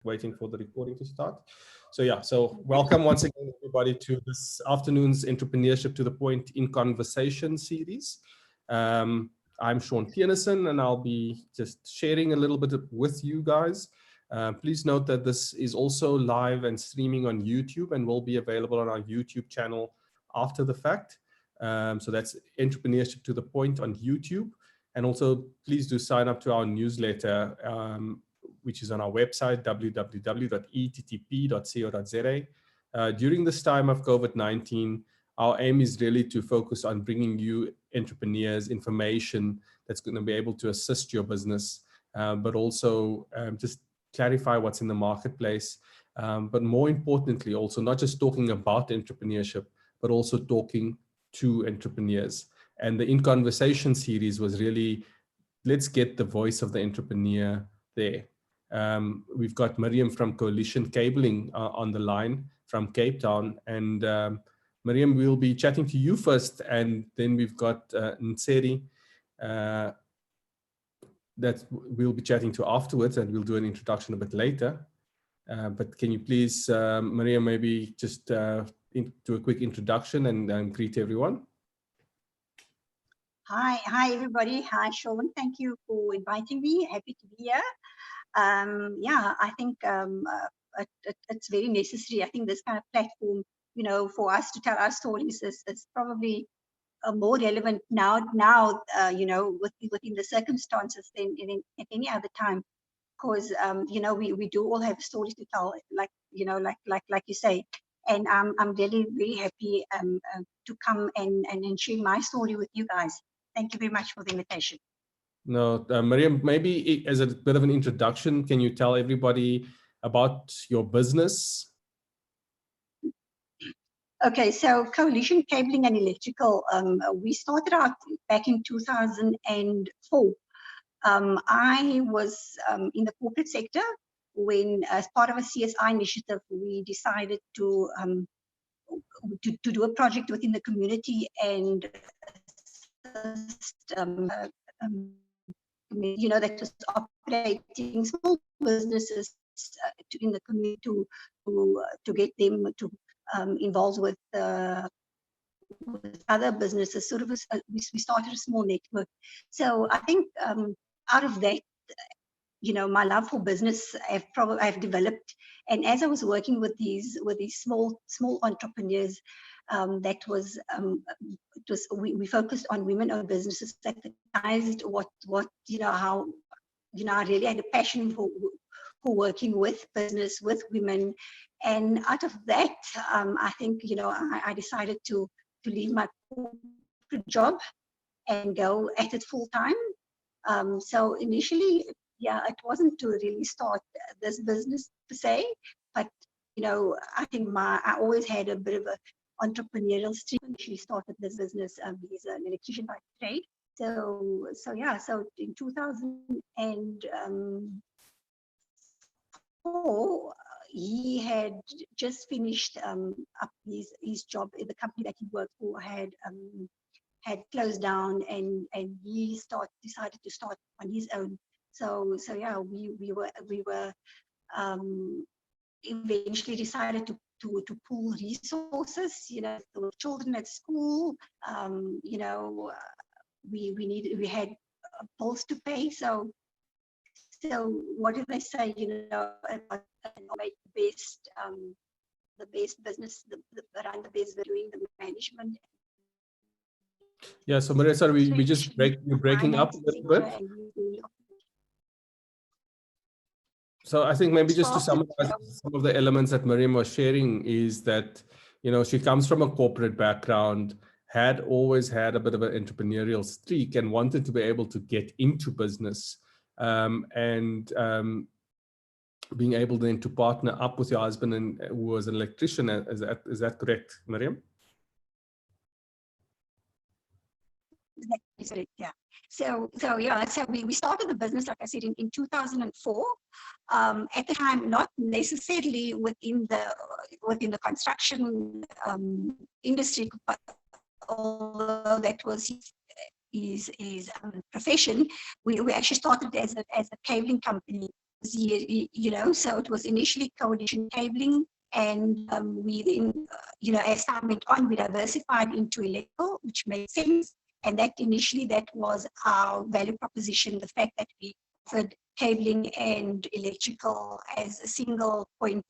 waiting for the recording to start. So yeah, so welcome once again, everybody, to this afternoon's Entrepreneurship to the Point in Conversation series. I'm Sean Tiernessen, and I'll be just sharing a little bit with you guys. Please note that this is also live and streaming on YouTube and will be available on our YouTube channel after the fact. So that's Entrepreneurship to the Point on YouTube. And also, please do sign up to our newsletter, which is on our website, www.ettp.co.za. During this time of COVID-19, our aim is really to focus on bringing you entrepreneurs information that's going to be able to assist your business, but also just clarify what's in the marketplace. But more importantly, also not just talking about entrepreneurship, but also talking to entrepreneurs. And the In Conversation series was really, let's get the voice of the entrepreneur there. We've got Miriam from Coalition Cabling on the line from Cape Town. And Miriam, we'll be chatting to you first, and then we've got Nseri that we'll be chatting to afterwards, and we'll do an introduction a bit later. But can you please, Miriam, maybe just do a quick introduction and greet everyone? Hi everybody. Hi Sean. Thank you for inviting me. Happy to be here. Yeah, I think it's very necessary. I think this kind of platform, you know, for us to tell our stories is probably more relevant now. You know, within the circumstances than at any other time, because you know, we do all have stories to tell, like you know, like you say. And I'm really very happy to come and share my story with you guys. Thank you very much for the invitation. No, Miriam, maybe as a bit of an introduction, can you tell everybody about your business? Okay, so Coalition Cabling and Electrical, we started out back in 2004. I was in the corporate sector when, as part of a CSI initiative, we decided to do a project within the community and you know, that was operating small businesses in the community to get them to involved with other businesses. Sort of we started a small network. So I think out of that, you know, my love for business I've developed, and as I was working with these small entrepreneurs, that was we focused on women-owned businesses, that recognized what you know, how, you know, I really had a passion for working with business, with women. And out of that, I think, you know, I decided to leave my corporate job and go at it full time. So initially, yeah, it wasn't to really start this business per se, but you know, I think I always had a bit of a entrepreneurial streak. She started this business. He's an electrician by trade. So yeah. So in 2004, he had just finished up his job in the company that he worked for. Had closed down, and he decided to start on his own. So yeah, we were eventually decided to pool resources. You know, there were children at school. You know, we had bills to pay. So what did they say? You know, about make the best business, run the best, doing the management. Yeah. So Maria, sorry, we just you're breaking up a little bit. So I think maybe just to summarize some of the elements that Miriam was sharing is that, you know, she comes from a corporate background, had always had a bit of an entrepreneurial streak and wanted to be able to get into business, and being able then to partner up with your husband, and who was an electrician. Is that correct, Miriam? Yeah. So yeah, so we started the business, like I said, in 2004. At the time, not necessarily within the construction industry, but although that was his profession, we actually started as a cabling company you know, so it was initially Coalition Cabling, and we then, you know, as time went on, we diversified into electrical, which made sense. And that initially, that was our value proposition, the fact that we offered cabling and electrical as a single point,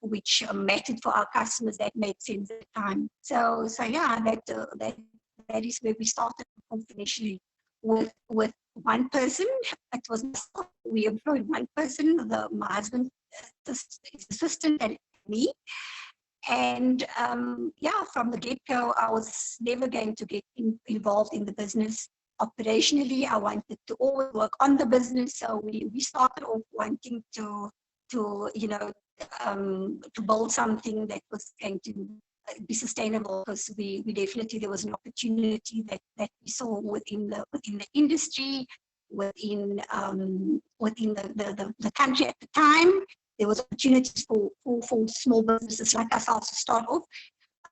which mattered for our customers. That made sense at the time. So yeah, that is where we started initially with one person. It was myself. We employed one person, my husband, his assistant, and me. And yeah, from the get-go, I was never going to get involved in the business. Operationally, I wanted to always work on the business. So we started off wanting to you know, to build something that was going to be sustainable, because we definitely, there was an opportunity that we saw within the industry, within the country at the time. There was opportunities for small businesses like ourselves to start off.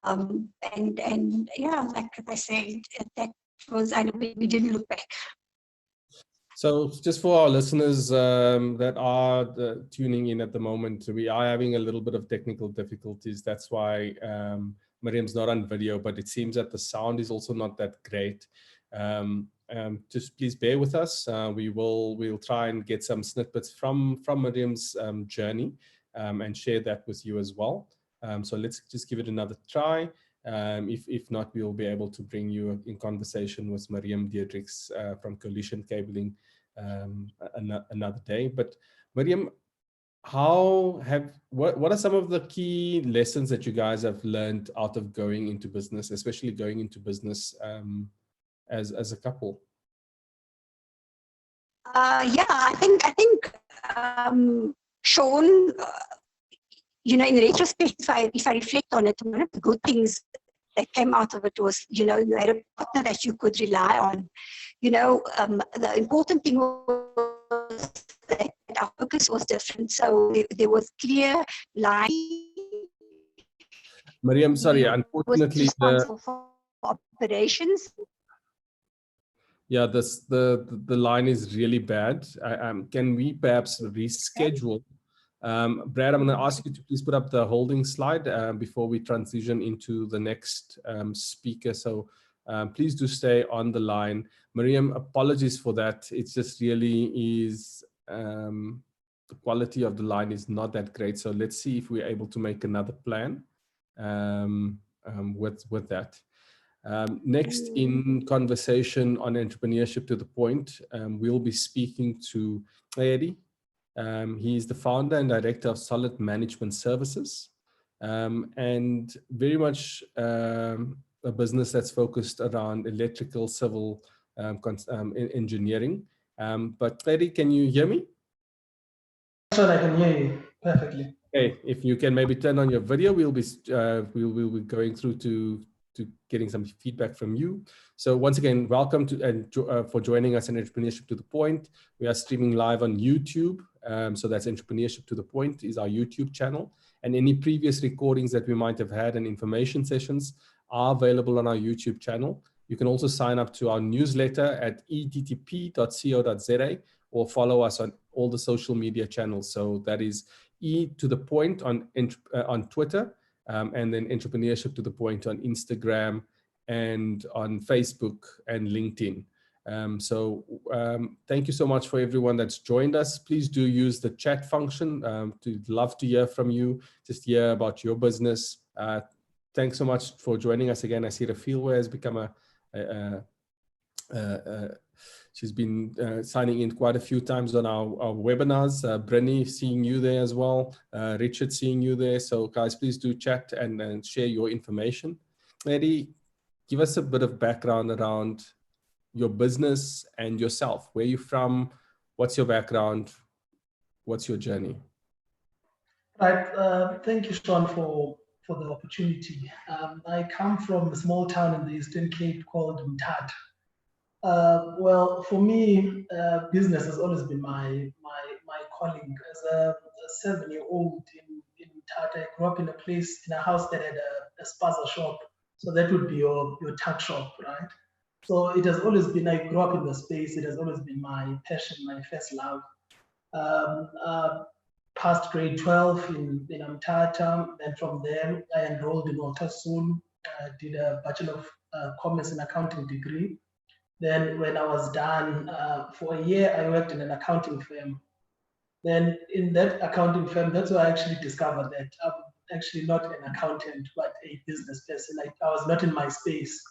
And yeah, like I said, that was, and we didn't look back. So just for our listeners that are tuning in at the moment, we are having a little bit of technical difficulties. That's why Miriam's not on video, but it seems that the sound is also not that great. Just please bear with us. We'll try and get some snippets from Miriam's journey and share that with you as well. So let's just give it another try. If not, we will be able to bring you in conversation with Miriam Dietrichs from Coalition Cabling another day. But Miriam, what are some of the key lessons that you guys have learned out of going into business, especially going into business as a couple? Yeah, I think Sean, you know, in retrospect, if I reflect on it, one of the good things that came out of it was, you know, you had a partner that you could rely on. You know, the important thing was that our focus was different. So there was clear line. Miriam, sorry, unfortunately, responsible for operations. Yeah, the line is really bad. Can we perhaps reschedule? Brad, I'm going to ask you to please put up the holding slide before we transition into the next speaker. So please do stay on the line. Miriam, apologies for that. It's just really is, the quality of the line is not that great. So let's see if we're able to make another plan with that. Next in conversation on entrepreneurship to the point, we'll be speaking to Eddie. He is the founder and director of Solid Management Services, and very much a business that's focused around electrical, civil engineering. But Eddie, can you hear me? Sure, I can hear you perfectly. Okay, if you can maybe turn on your video, we'll be going through to getting some feedback from you. So once again, welcome to and for joining us in Entrepreneurship to the Point. We are streaming live on YouTube. So that's Entrepreneurship to the Point is our YouTube channel. And any previous recordings that we might have had and information sessions are available on our YouTube channel. You can also sign up to our newsletter at ettp.co.za or follow us on all the social media channels. So that is E to the Point on Twitter. And then Entrepreneurship to the Point on Instagram and on Facebook and LinkedIn. Thank you so much for everyone that's joined us. Please do use the chat function. We'd love to hear from you, just hear about your business. Thanks so much for joining us again. I see Rafilwa has become she's been signing in quite a few times on our webinars. Brenny, seeing you there as well. Richard, seeing you there. So guys, please do chat and share your information. Eddie, give us a bit of background around your business and yourself. Where are you from? What's your background? What's your journey? Right. Thank you, Sean, for the opportunity. I come from a small town in the Eastern Cape called Mthatha. Well, for me, business has always been my calling. As a 7-year-old in Mthatha, I grew up in a house that had a spaza shop. So that would be your tuck shop, right? So it has always been, I grew up in the space. It has always been my passion, my first love. Passed grade 12 in Mthatha. Then from there, I enrolled in Walter Sisulu, did a Bachelor of Commerce and Accounting degree. Then when I was done, for a year, I worked in an accounting firm. Then in that accounting firm, that's where I actually discovered that I'm actually not an accountant, but a business person. I was not in my space.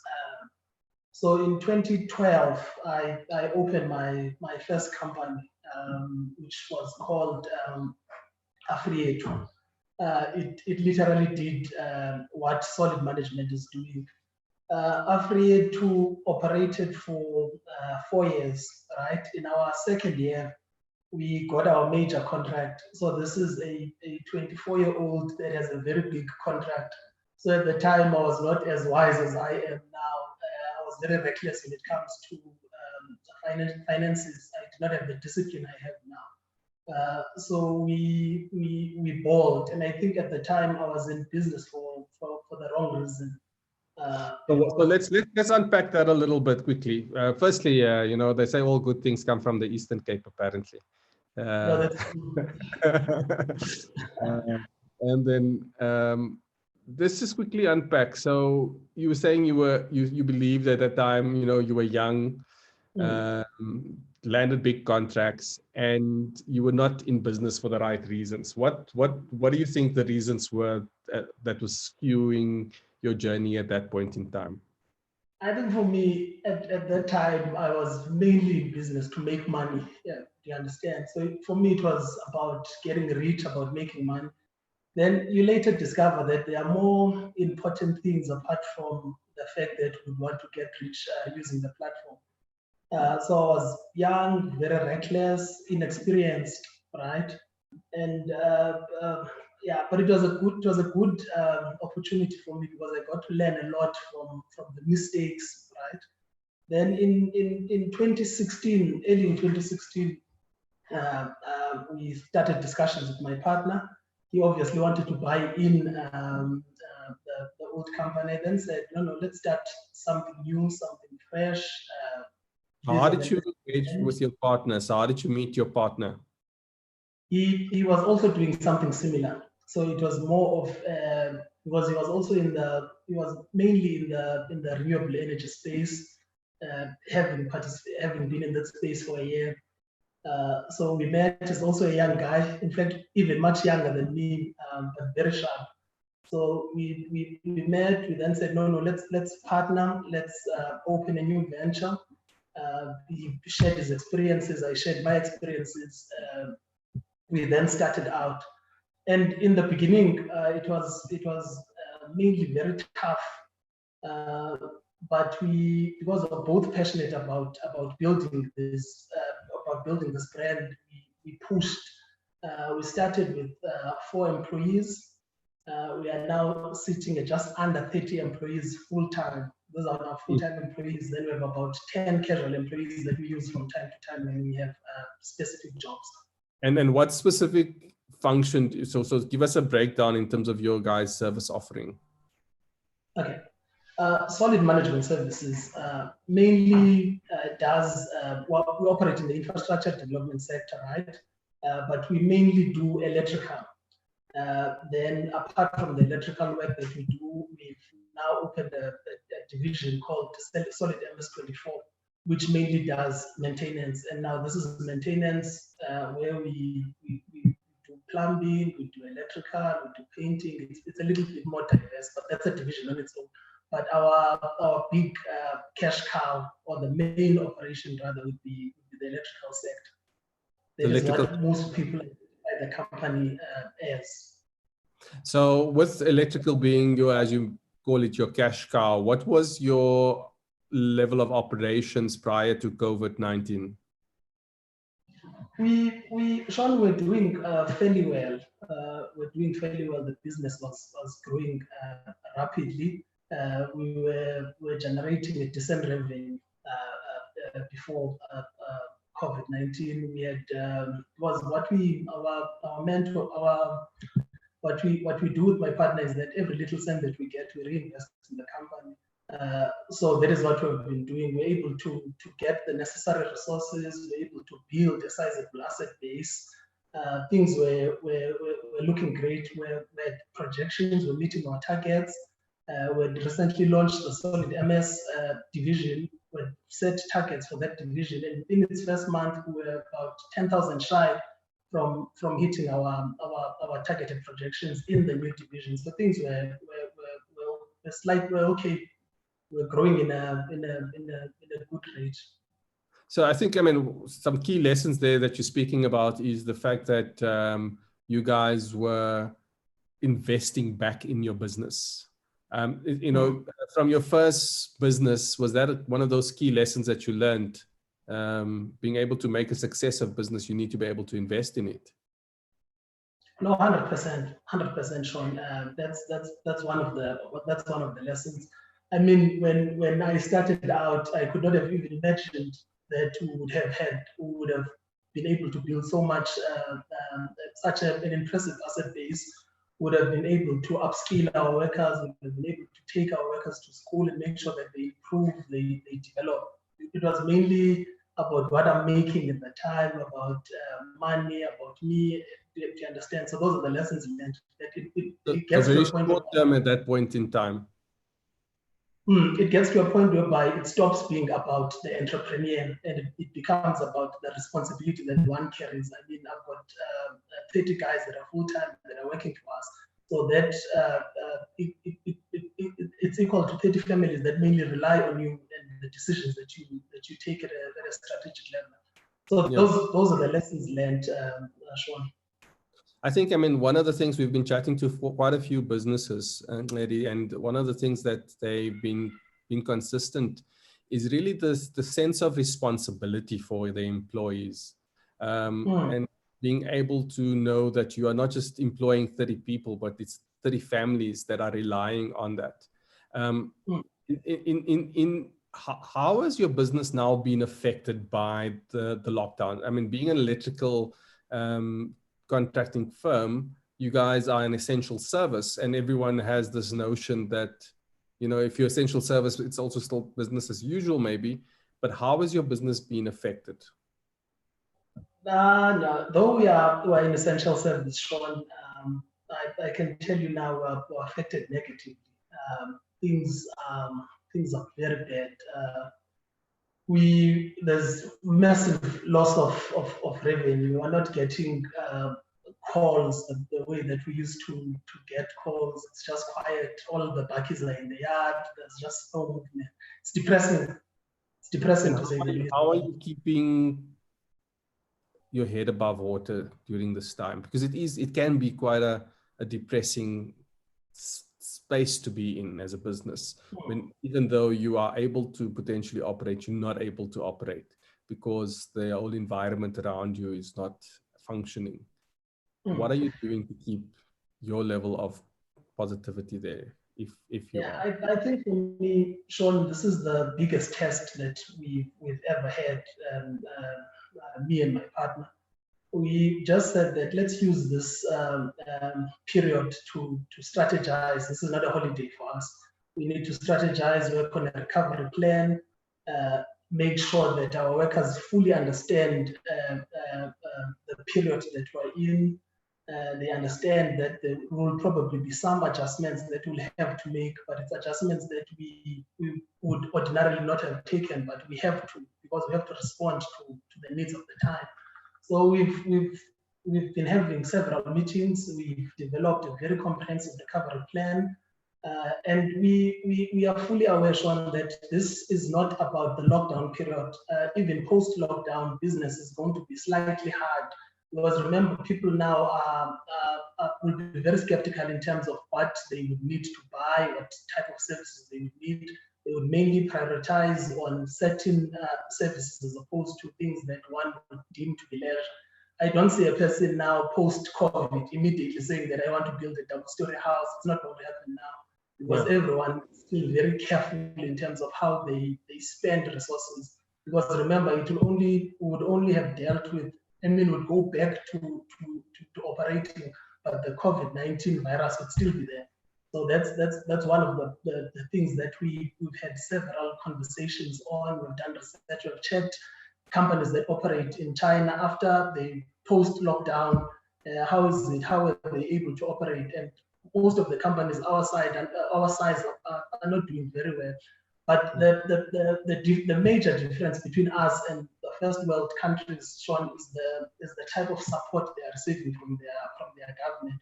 So in 2012, I opened my first company, which was called Afriyetu. It literally did what Solid Management is doing. Afriyetu operated for 4 years, right? In our second year, we got our major contract. So this is a 24-year-old that has a very big contract. So at the time, I was not as wise as I am now. I was very reckless when it comes to finances. I did not have the discipline I have now. So we balled, and I think at the time I was in business for the wrong reason. So let's unpack that a little bit quickly. Firstly, they say all good things come from the Eastern Cape, apparently. No, that's and then let's just quickly unpack. So you were saying you believed at that time, you were young, landed big contracts, and you were not in business for the right reasons. What do you think the reasons were that was skewing your journey at that point in time? I think for me, at that time, I was mainly in business to make money. Yeah, do you understand? So for me, it was about getting rich, about making money. Then you later discover that there are more important things apart from the fact that we want to get rich using the platform. So I was young, very reckless, inexperienced, right? And yeah, but it was a good opportunity for me because I got to learn a lot from the mistakes, right? Then in 2016, early in 2016, we started discussions with my partner. He obviously wanted to buy in the old company. Then said, no, let's start something new, something fresh. How did you engage with your partner? So how did you meet your partner? He was also doing something similar. So it was more of because he was mainly in the renewable energy space, having been in that space for a year. So we met. He's also a young guy, in fact, even much younger than me, but very sharp. So we met. We then said, no, let's partner. Let's open a new venture. He shared his experiences. I shared my experiences. We then started out, and in the beginning, it was mainly very tough. But because we're both passionate about building this brand, we pushed. We started with 4 employees. We are now sitting at just under 30 employees full time. Those are our full-time employees. Then we have about 10 casual employees that we use from time to time when we have specific jobs. And then what specific function? So give us a breakdown in terms of your guys' service offering. Okay. Solid Management Services mainly does, well, we operate in the infrastructure development sector, right? But we mainly do electrical. Then apart from the electrical work that we do, we've now opened a division called Solid MS24, which mainly does maintenance. And now this is maintenance where we do plumbing, we do electrical, we do painting. It's a little bit more diverse, but that's a division on its own. But our big cash cow, or the main operation rather, would be the electrical sector. That is what most people at the company as. So with electrical being your, as you call it, your cash cow, what was your level of operations prior to COVID-19? Sean, we're doing fairly well. We're doing fairly well. The business was growing rapidly. We were generating a decent revenue before COVID-19. We had was what we our mentor what we do with my partner is that every little cent that we get, we reinvest in the company. So that is what we've been doing. We're able to get the necessary resources. We're able to build a sizable asset base. Things were looking great. We're projections. We're meeting our targets. We recently launched the Solid MS division. We set targets for that division, and in its first month, we were about 10,000 shy from hitting our targeted projections in the new division. So things were okay. We're growing in a good rate. So I think, I mean, some key lessons there that you're speaking about is the fact that you guys were investing back in your business. You know, from your first business, was that one of those key lessons that you learned? Being able to make a success of business, you need to be able to invest in it. No, 100%, Sean. That's one of the lessons. I mean, when I started out, I could not have even imagined that we would have been able to build so much, such an impressive asset base. Would have been able to upskill our workers, would have been able to take our workers to school and make sure that they improve, they develop. It was mainly about what I'm making at the time, about money, about me, to understand. So those are the lessons learned. That it gets to a point short term at that point in time. It gets to a point whereby it stops being about the entrepreneur and it becomes about the responsibility that one carries. I mean, I've got 30 guys that are full-time that are working for us. So that it's equal to 30 families that mainly rely on you and the decisions that you take at a strategic level. So yeah. Those are the lessons learned, Sean. I think, I mean, one of the things we've been chatting to quite a few businesses, and one of the things that they've been consistent is really the sense of responsibility for the employees, and being able to know that you are not just employing 30 people, but it's 30 families that are relying on that. How has your business now been affected by the lockdown? I mean, being an electrical contracting firm, you guys are an essential service, and everyone has this notion that, you know, if you're essential service, it's also still business as usual maybe, but how has your business been affected? No, though we are in essential service, Sean, I can tell you now we're affected negatively. Things are very bad. There's massive loss of revenue. We're not getting calls the way that we used to get calls. It's just quiet. All the bakkies are in the yard. There's just no movement. It's depressing. It's depressing to say the least. How are you keeping your head above water during this time? Because it can be quite a depressing space to be in as a business, when even though you are able to potentially operate, you're not able to operate because the whole environment around you is not functioning. What are you doing to keep your level of positivity there, if you are? I think for me, Sean, this is the biggest test that we've ever had, me and my partner. We just said that let's use this period to strategize. This is not a holiday for us. We need to strategize, work on a recovery plan, make sure that our workers fully understand the period that we're in. They understand that there will probably be some adjustments that we'll have to make, but it's adjustments that we would ordinarily not have taken, but we have to, because we have to respond to the needs of the time. So we've been having several meetings. We've developed a very comprehensive recovery plan, and we are fully aware, Sean, that this is not about the lockdown period. Even post-lockdown, business is going to be slightly hard, because remember, people now will be very skeptical in terms of what they would need to buy, what type of services they would need. They would mainly prioritize on certain services as opposed to things that one would deem to be leisure. I don't see a person now post-COVID immediately saying that I want to build a double-story house. It's not going to happen now, because everyone is still very careful in terms of how they spend resources. Because remember, we would only have dealt with, would go back to operating, but the COVID-19 virus would still be there. So that's one of the things that we've had several conversations on. We've done research, we've checked companies that operate in China after the post-lockdown. How are they able to operate? And most of the companies our size are not doing very well. But the major difference between us and the first world countries, Sean, is the type of support they are receiving from their government.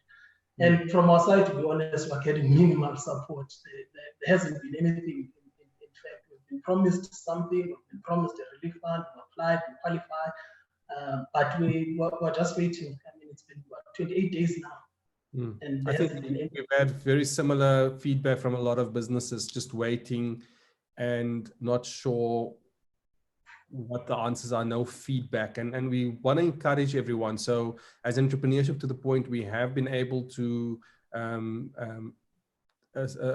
And from our side, to be honest, we're getting minimal support. There hasn't been anything. In fact, we've been promised something, we've been promised a relief fund, we applied, we qualify, but we're just waiting. I mean, it's been 28 days now. And I think we've had very similar feedback from a lot of businesses, just waiting and not sure what the answers are, no feedback. And we want to encourage everyone. So as entrepreneurship to the point, we have been able to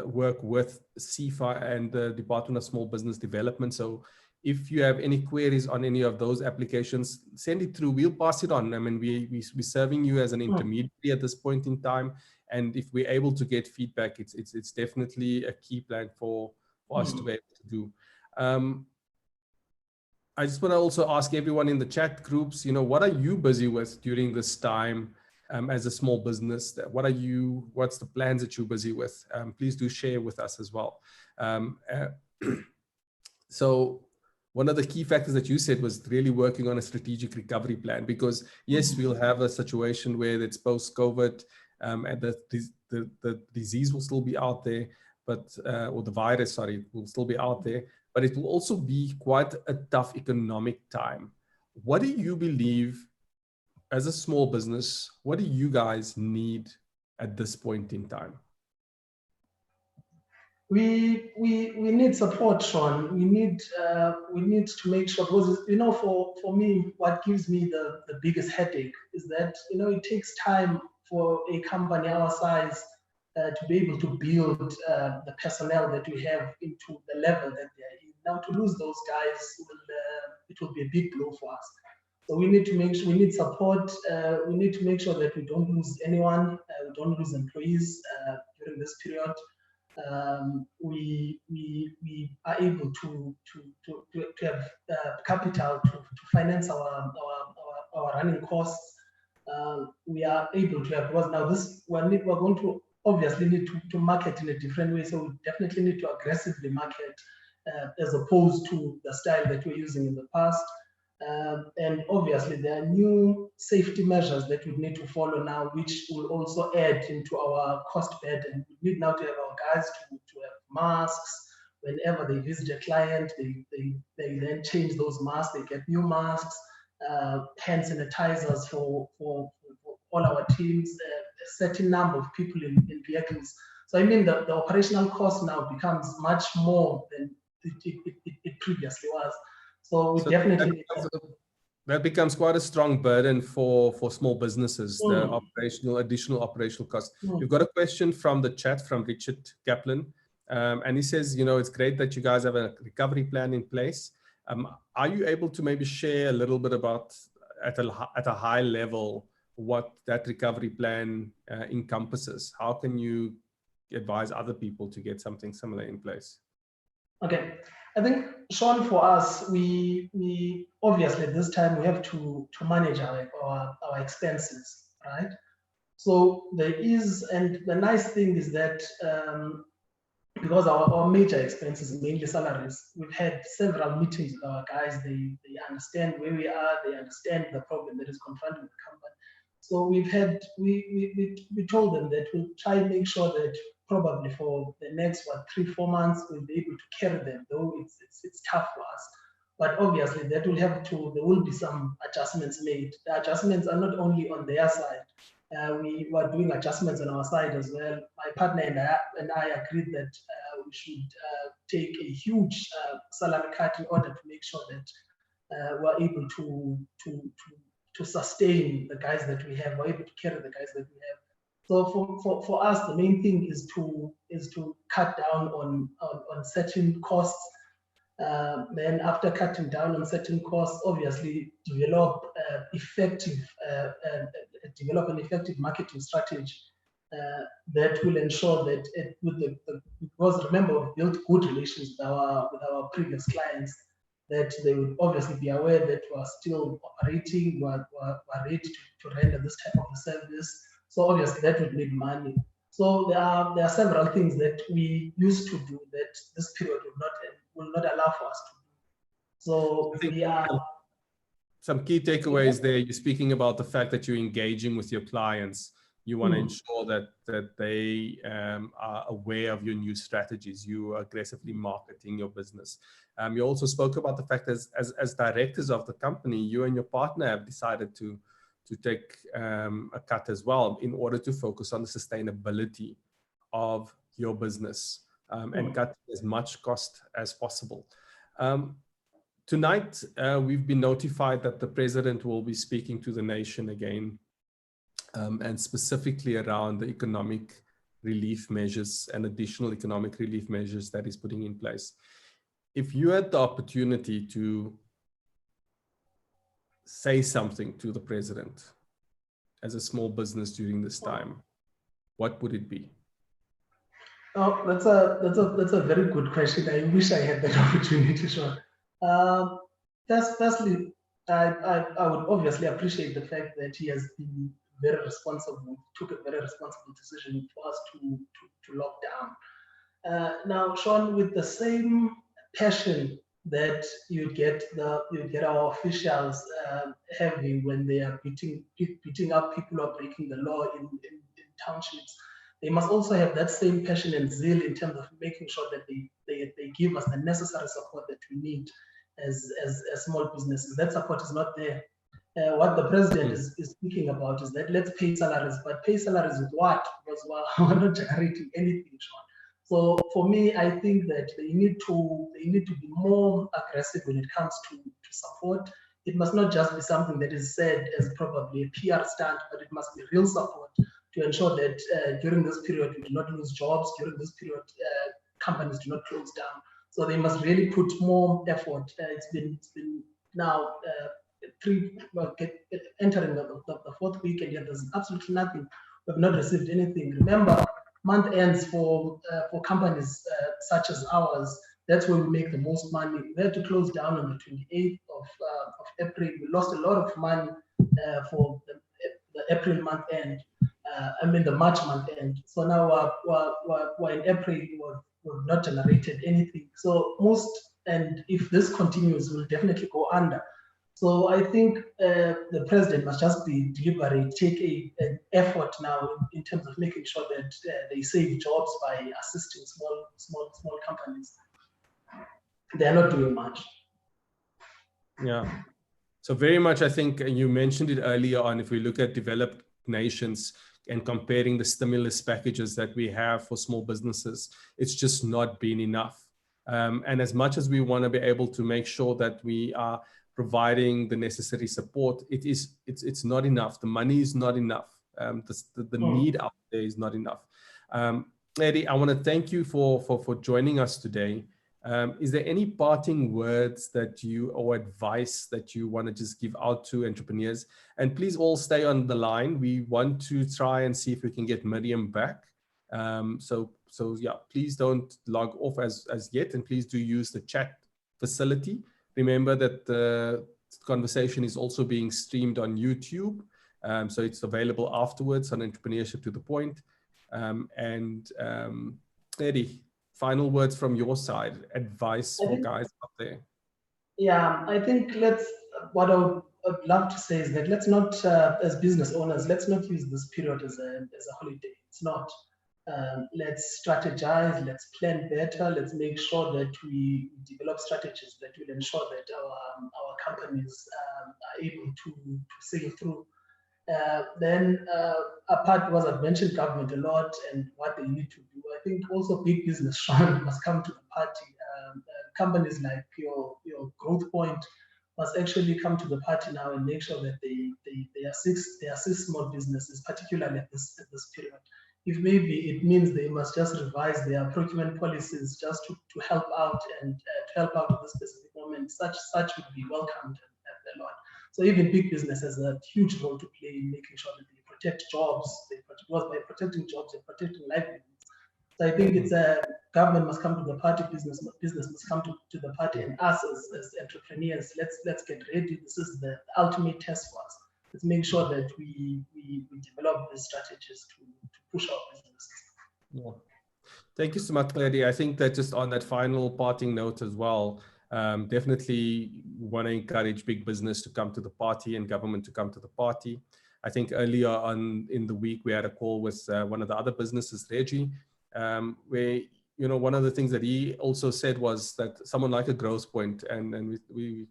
work with CIFA and the Department of Small Business Development. So if you have any queries on any of those applications, send it through, we'll pass it on. I mean, we're serving you as an intermediary at this point in time. And if we're able to get feedback, it's definitely a key plan for us to be able to do. I just want to also ask everyone in the chat groups, what are you busy with during this time as a small business? What's the plans that you're busy with? Please do share with us as well. So one of the key factors that you said was really working on a strategic recovery plan, because yes, we'll have a situation where it's post-COVID and the disease will still be out there, but or the virus, sorry, will still be out there, but it will also be quite a tough economic time. What do you believe as a small business, what do you guys need at this point in time? We need support, Sean. We need to make sure, because for me, what gives me the biggest headache is that it takes time for a company our size to be able to build the personnel that we have into the level that they are in. Now, to lose those guys, it will be a big blow for us. So we need to make sure, we need support. We need to make sure that we don't lose anyone, we don't lose employees during this period. We are able to have capital to finance our running costs. We are able to have, because now we're going to obviously need to market in a different way. So we definitely need to aggressively market as opposed to the style that we're using in the past. And obviously there are new safety measures that we need to follow now, which will also add into our cost burden. We need now to have our guys to have masks. Whenever they visit a client, they then change those masks, they get new masks, hand sanitizers for all our teams, a certain number of people in vehicles. So I mean the operational cost now becomes much more than it previously was. So we definitely that becomes quite a strong burden for small businesses, the additional operational costs. We've got a question from the chat from Richard Kaplan, and he says, it's great that you guys have a recovery plan in place. Are you able to maybe share a little bit about, at a high level, what that recovery plan encompasses? How can you advise other people to get something similar in place? Okay, I think, Sean, for us, we obviously at this time we have to manage our expenses, right? So there is, and the nice thing is that because our major expenses, mainly salaries, we've had several meetings with our guys. They understand where we are, they understand the problem that is confronting the company. So we told them that we'll try and make sure that probably for the next 3-4 months we'll be able to carry them, though it's tough for us. But obviously there will be some adjustments made. The adjustments are not only on their side. We were doing adjustments on our side as well. My partner and I agreed that we should take a huge salary cut in order to make sure that we're able to sustain the guys that we have, we're able to carry the guys that we have. So for us, the main thing is to cut down on certain costs. Then after cutting down on certain costs, obviously develop an effective marketing strategy that will ensure that because remember, we built good relations with our previous clients, that they would obviously be aware that we are still operating, we are ready to render this type of a service. So obviously that would need money. So there are several things that we used to do that this period will not allow for us to do. So we are. Some key takeaways there. You're speaking about the fact that you're engaging with your clients. You want to ensure that they are aware of your new strategies. You are aggressively marketing your business. You also spoke about the fact that as directors of the company, you and your partner have decided to take a cut as well in order to focus on the sustainability of your business and cut as much cost as possible. Tonight, we've been notified that the president will be speaking to the nation again, and specifically around the economic relief measures and additional economic relief measures that he's putting in place. If you had the opportunity to say something to the president as a small business during this time, what would it be? Oh, that's a very good question. I wish I had that opportunity, Sean. Firstly, I would obviously appreciate the fact that he has been very responsible, took a very responsible decision for us to lock down. Now, Sean, with the same passion that you get our officials having when they are beating up people who are breaking the law in townships, they must also have that same passion and zeal in terms of making sure that they give us the necessary support that we need as small businesses. That support is not there. What the president is speaking about is that let's pay salaries, but pay salaries with what? Because we're not generating anything, Sean. So for me, I think that they need to be more aggressive when it comes to support. It must not just be something that is said as probably a PR stunt, but it must be real support to ensure that during this period we do not lose jobs. During this period, companies do not close down. So they must really put more effort. It's been now entering the fourth week, and yet there's absolutely nothing. We've not received anything. Remember, month ends for companies such as ours. That's where we make the most money. We had to close down on the 28th of April. We lost a lot of money for the April month end. The March month end. So now we're in April. We've not generated anything. So and if this continues, we'll definitely go under. So I think the president must just be deliberate, take an effort now in terms of making sure that they save jobs by assisting small companies. They are not doing much. Yeah. So very much, I think you mentioned it earlier on, if we look at developed nations and comparing the stimulus packages that we have for small businesses, it's just not been enough. And as much as we want to be able to make sure that we are providing the necessary support, it's not enough. The money is not enough. The need out there is not enough. Eddie, I want to thank you for joining us today. Is there any parting words or advice that you want to just give out to entrepreneurs? And please all stay on the line. We want to try and see if we can get Miriam back. So yeah, please don't log off as yet, and please do use the chat facility. Remember that the conversation is also being streamed on YouTube. So it's available afterwards on Entrepreneurship to the Point. Eddie, final words from your side, advice for guys out there. Yeah, I think what I would love to say is that let's not, as business owners, let's not use this period as a holiday. It's not. Let's strategize, let's plan better, let's make sure that we develop strategies that will ensure that our companies are able to sail through. Then apart, because I've mentioned government a lot and what they need to do, I think also big business, Sean, must come to the party. Companies like your Growth Point must actually come to the party now and make sure that they assist small businesses, particularly at this period. If maybe it means they must just revise their procurement policies just to help out and to help out at this specific moment, such would be welcomed a lot. So even big business has a huge role to play in making sure that they protect jobs. Was by protecting jobs and protecting livelihoods. So I think it's a government must come to the party, business must come to the party, and us as entrepreneurs, let's get ready. This is the ultimate test for us. Let's make sure that we develop these strategies to push our businesses. Yeah. Thank you so much, Lady. I think that just on that final parting note as well, definitely want to encourage big business to come to the party and government to come to the party. I think earlier on in the week, we had a call with one of the other businesses, Reggie, where, you know, one of the things that he also said was that someone like a Growthpoint and we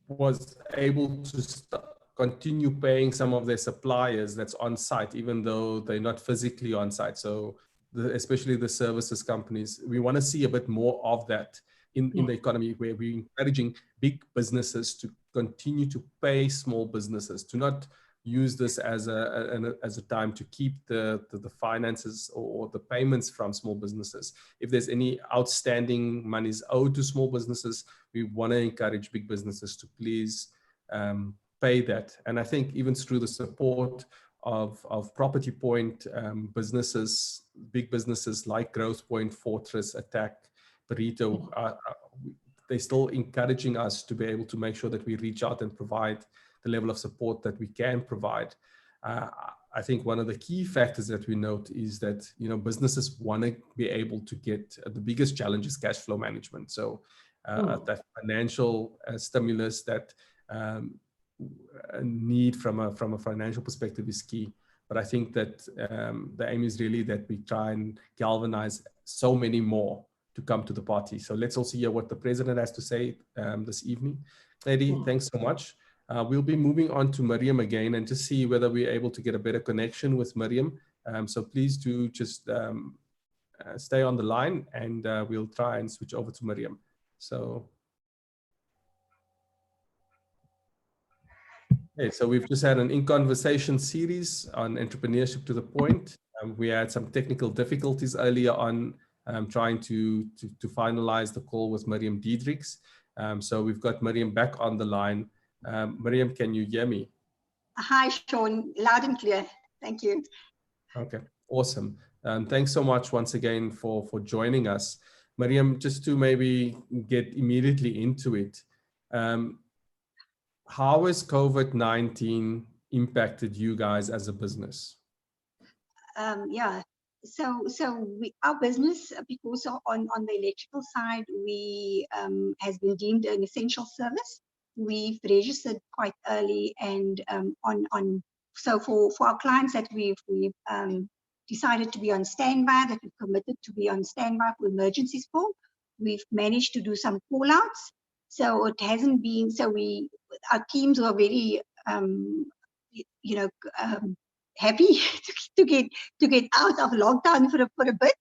was able to continue paying some of their suppliers that's on site, even though they're not physically on site. So especially the services companies, we want to see a bit more of that in the economy, where we're encouraging big businesses to continue to pay small businesses, to not use this as a time to keep the finances or the payments from small businesses. If there's any outstanding monies owed to small businesses, we want to encourage big businesses to please pay that. And I think even through the support of Property Point, businesses, big businesses like Growthpoint, Fortress, Attack, Pareto, they're still encouraging us to be able to make sure that we reach out and provide the level of support that we can provide. I think one of the key factors that we note is that, you know, businesses want to be able to get the biggest challenge is cash flow management. So that financial stimulus, that need from a financial perspective is key. But I think that the aim is really that we try and galvanize so many more to come to the party. So let's also hear what the president has to say this evening. Lady, thanks so much. We'll be moving on to Miriam again and to see whether we're able to get a better connection with Miriam. So please do just stay on the line, and we'll try and switch over to Miriam. So, okay, so we've just had an In Conversation series on entrepreneurship to the point. We had some technical difficulties earlier on trying to finalize the call with Miriam Diedrichs. So we've got Miriam back on the line. Miriam, can you hear me? Hi, Sean, loud and clear. Thank you. Okay, awesome. Thanks so much once again for joining us. Miriam, just to maybe get immediately into it, how has COVID-19 impacted you guys as a business? Yeah, so our business, because on the electrical side, we has been deemed an essential service. We've registered quite early, and so for our clients that we've decided to be on standby, that we've committed to be on standby for emergencies for, we've managed to do some call outs. So it hasn't been, so our teams were very happy to get out of lockdown for a bit.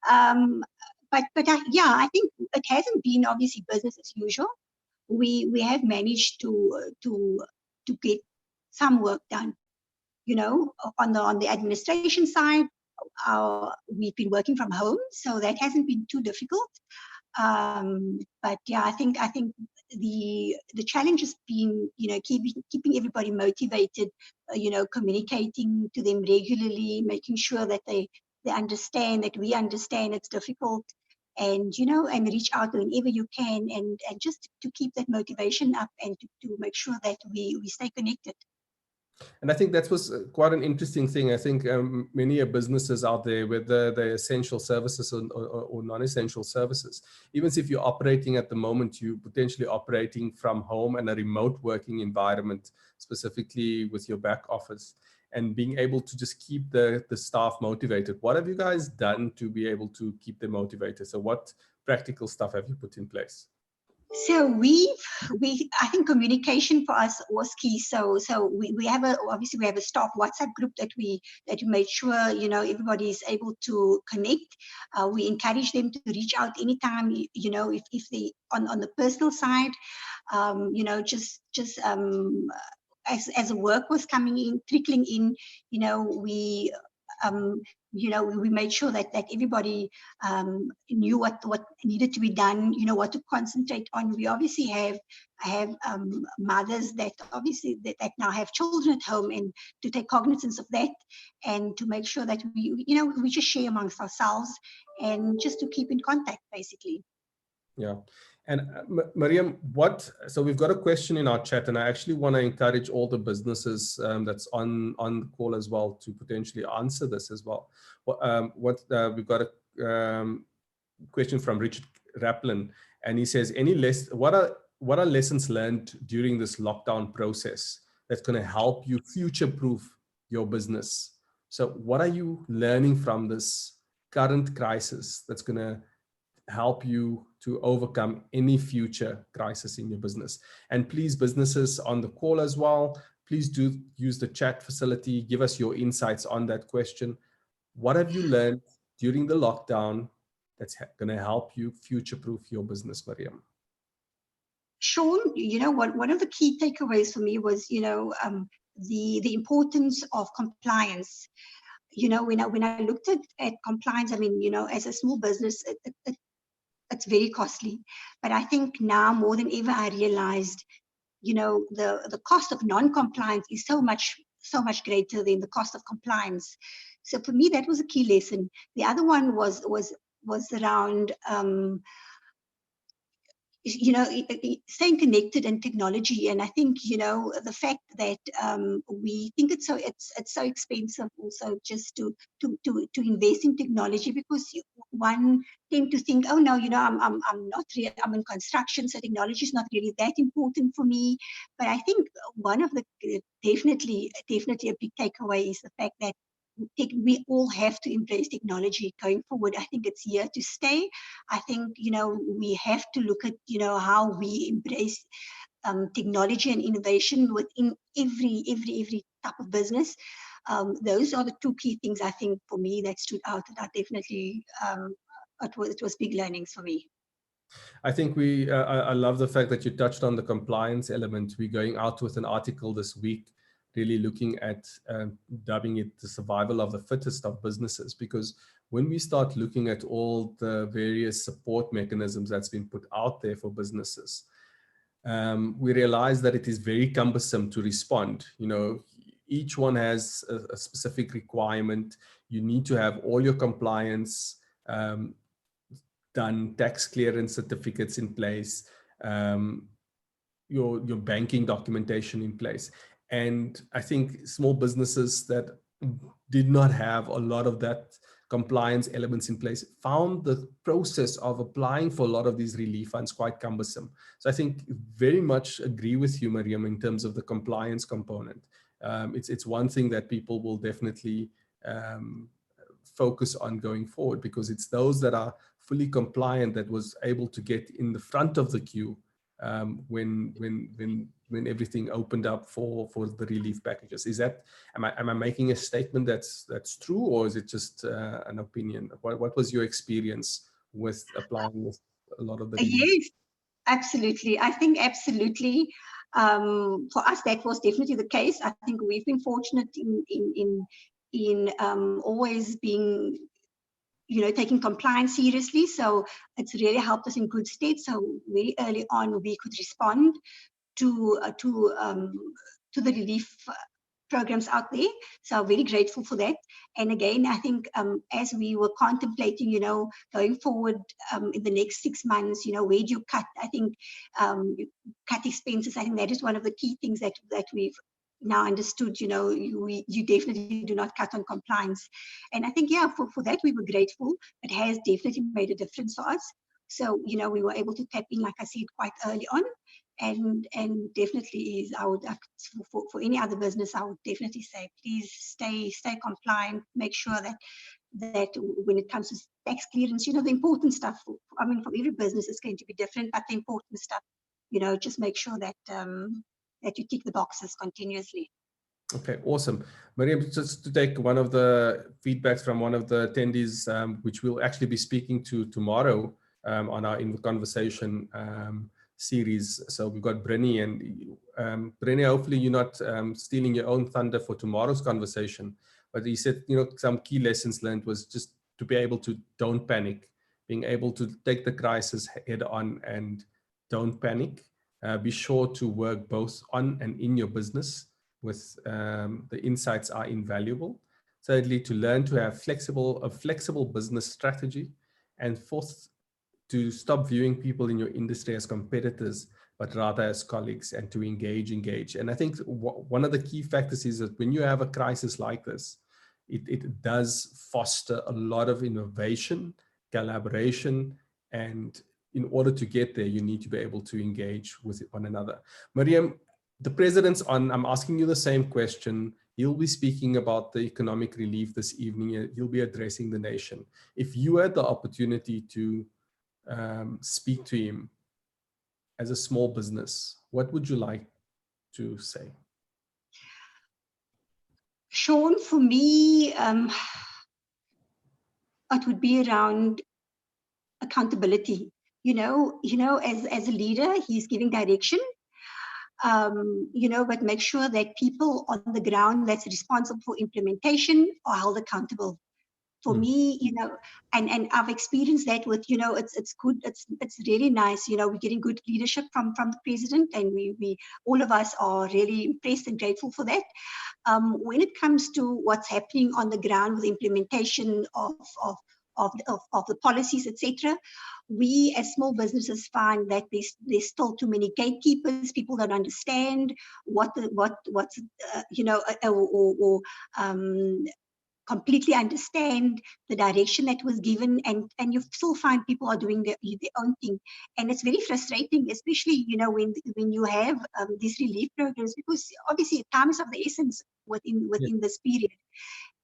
But I think it hasn't been obviously business as usual. We have managed to get some work done, you know, on the administration side. We've been working from home, so that hasn't been too difficult. But yeah, I think the challenge has been, you know, keeping everybody motivated, you know, communicating to them regularly, making sure that they understand that we understand it's difficult, and, you know, and reach out whenever you can, and just to keep that motivation up, and to make sure that we stay connected. And I think that was quite an interesting thing. I think many businesses out there, whether they're essential services or non-essential services, even if you're operating at the moment, you're potentially operating from home and a remote working environment, specifically with your back office, and being able to just keep the staff motivated. What have you guys done to be able to keep them motivated? So what practical stuff have you put in place? So I think communication for us was key. So we have obviously we have a staff WhatsApp group that we made sure, you know, everybody is able to connect. We encourage them to reach out anytime, you know, if they on the personal side, you know, just as the work was coming in, trickling in, you know, we you know, we made sure that everybody knew what needed to be done, you know, what to concentrate on. We obviously have mothers that obviously that now have children at home, and to take cognizance of that, and to make sure that we, you know, we just share amongst ourselves, and just to keep in contact, basically. Yeah. And Mariam, so we've got a question in our chat, and I actually want to encourage all the businesses that's on the call as well to potentially answer this as well. We've got a question from Richard Raplin, and he says, what are lessons learned during this lockdown process that's going to help you future-proof your business? So what are you learning from this current crisis that's going to help you to overcome any future crisis in your business? And please, businesses on the call as well, please do use the chat facility. Give us your insights on that question. What have you learned during the lockdown that's going to help you future-proof your business, Mariam? Sean, you know what? One of the key takeaways for me was, you know, the importance of compliance. You know, when I looked at compliance, I mean, you know, as a small business, it's very costly. But I think now more than ever, I realized, you know, the cost of non-compliance is so much greater than the cost of compliance. So for me, that was a key lesson. The other one was around, you know, staying connected and technology. And I think, you know, the fact that we think it's so expensive also just to invest in technology, because one tend to think, oh no, you know, I'm in construction, so technology is not really that important for me. But I think one of the definitely a big takeaway is the fact that we all have to embrace technology going forward. I think it's here to stay. I think, you know, we have to look at, you know, how we embrace technology and innovation within every type of business. Those are the two key things, I think, for me that stood out, that I definitely, it was big learnings for me. I think I love the fact that you touched on the compliance element. We're going out with an article this week, really looking at dubbing it the survival of the fittest of businesses, because when we start looking at all the various support mechanisms that's been put out there for businesses, we realize that it is very cumbersome to respond. You know, each one has a specific requirement. You need to have all your compliance done, tax clearance certificates in place, your banking documentation in place. And I think small businesses that did not have a lot of that compliance elements in place found the process of applying for a lot of these relief funds quite cumbersome. So I think very much agree with you, Mariam, in terms of the compliance component. It's one thing that people will definitely focus on going forward, because it's those that are fully compliant that was able to get in the front of the queue when everything opened up for the relief packages. Is that, am I making a statement that's true, or is it just an opinion? What was your experience with applying with a lot of the relief? Yes, absolutely. I think absolutely. For us, that was definitely the case. I think we've been fortunate in always being, you know, taking compliance seriously. So it's really helped us in good stead. So very early on, we could respond to the relief programs out there. So I'm very grateful for that. And again, I think as we were contemplating, you know, going forward in the next 6 months, you know, where do you cut? I think cut expenses. I think that is one of the key things that we've now understood. You know, you definitely do not cut on compliance. And I think, yeah, for that we were grateful. It has definitely made a difference for us. So, you know, we were able to tap in, like I said, quite early on. And definitely is, I would, for any other business, I would definitely say, please stay compliant. Make sure that when it comes to tax clearance, you know, the important stuff, I mean, for every business is going to be different, but the important stuff, you know, just make sure that that you tick the boxes continuously. Okay, awesome. Mariam, just to take one of the feedbacks from one of the attendees, which we'll actually be speaking to tomorrow on our In Conversation series. So we've got Brenny, and Brenny, hopefully you're not stealing your own thunder for tomorrow's conversation. But he said, some key lessons learned was just to be able to don't panic, being able to take the crisis head on and don't panic. Be sure to work both on and in your business with the insights are invaluable. Thirdly, to learn to have a flexible business strategy. And fourth, to stop viewing people in your industry as competitors, but rather as colleagues, and to engage. And I think one of the key factors is that when you have a crisis like this, it does foster a lot of innovation, collaboration, and in order to get there, you need to be able to engage with one another. Miriam, the president's on. I'm asking you the same question. He'll be speaking about the economic relief this evening. He'll be addressing the nation. If you had the opportunity to speak to him as a small business, what would you like to say? Sean, for me, it would be around accountability. As a leader, he's giving direction, but make sure that people on the ground that's responsible for implementation are held accountable. For me, and I've experienced that with, it's good, it's really nice, we're getting good leadership from the president, and we all of us are really impressed and grateful for that. When it comes to what's happening on the ground with implementation of the policies, etc., we as small businesses find that there's still too many gatekeepers. People don't understand completely understand the direction that was given, and you still find people are doing their own thing, and it's very frustrating, especially when you have these relief programs, because obviously time is of the essence within this period.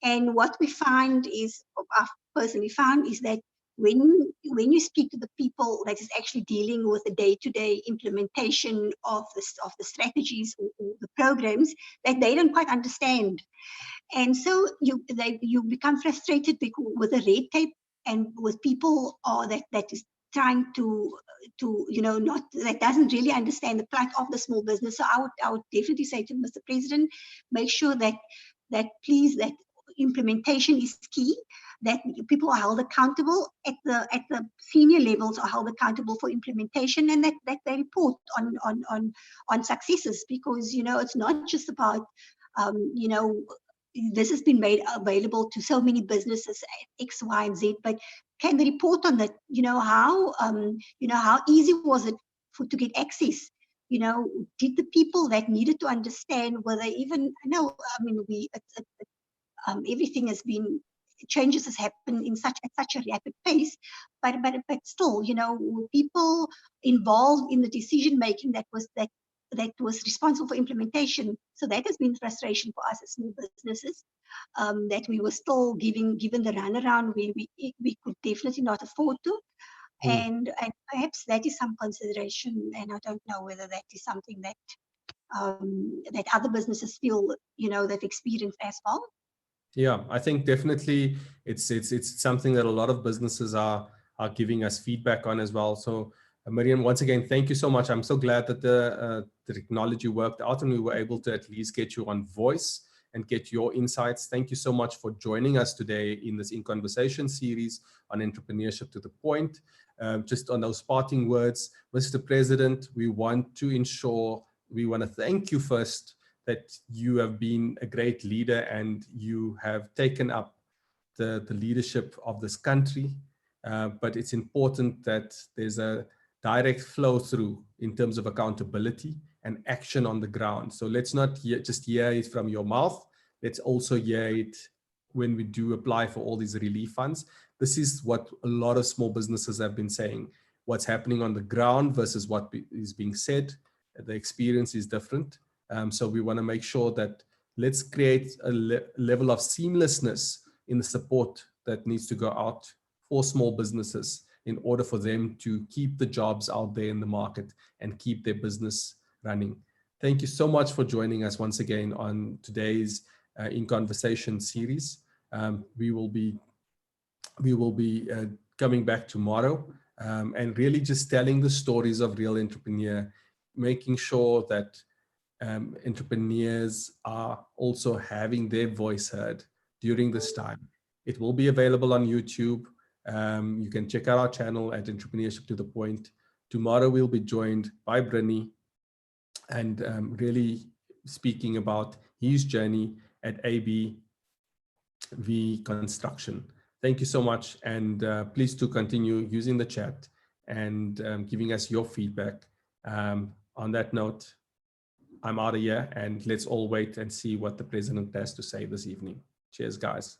And what we find is, I've personally found, is that when you speak to the people that is actually dealing with the day-to-day implementation of the strategies or the programs, that they don't quite understand. And so you become frustrated with the red tape and with people that is trying to that doesn't really understand the plight of the small business. So I would definitely say to Mr. President, make sure that please, that implementation is key, that people are held accountable at the senior levels, are held accountable for implementation, and that they report on successes, because it's not just about this has been made available to so many businesses X, Y, and Z, but can they report on that? How easy was it to get access? Did the people that needed to understand, were they even? No, I mean, everything has been, changes has happened at such a rapid pace, but still, people involved in the decision making that was responsible for implementation. So that has been frustration for us as small businesses, that we were still given the runaround we could definitely not afford to. And perhaps that is some consideration, and I don't know whether that is something that that other businesses feel, they've experienced as well. Yeah, I think definitely it's something that a lot of businesses are giving us feedback on as well. So Miriam, once again, thank you so much. I'm so glad that the technology worked out and we were able to at least get you on voice and get your insights. Thank you so much for joining us today in this In Conversation series on entrepreneurship to the point. Just on those parting words, Mr. President, we want to thank you first, that you have been a great leader and you have taken up the leadership of this country. But it's important that there's a direct flow through in terms of accountability and action on the ground. So let's not just hear it from your mouth. Let's also hear it when we do apply for all these relief funds. This is what a lot of small businesses have been saying. What's happening on the ground versus what is being said. The experience is different. So we want to make sure that let's create a level of seamlessness in the support that needs to go out for small businesses in order for them to keep the jobs out there in the market and keep their business running. Thank you so much for joining us once again on today's In Conversation series. We will be coming back tomorrow and really just telling the stories of real entrepreneur, making sure that entrepreneurs are also having their voice heard during this time. It will be available on YouTube. You can check out our channel at Entrepreneurship to the Point. Tomorrow we'll be joined by Brinny and really speaking about his journey at ABV Construction. Thank you so much, and please do continue using the chat and giving us your feedback. On that note, I'm out of here, and let's all wait and see what the president has to say this evening. Cheers, guys.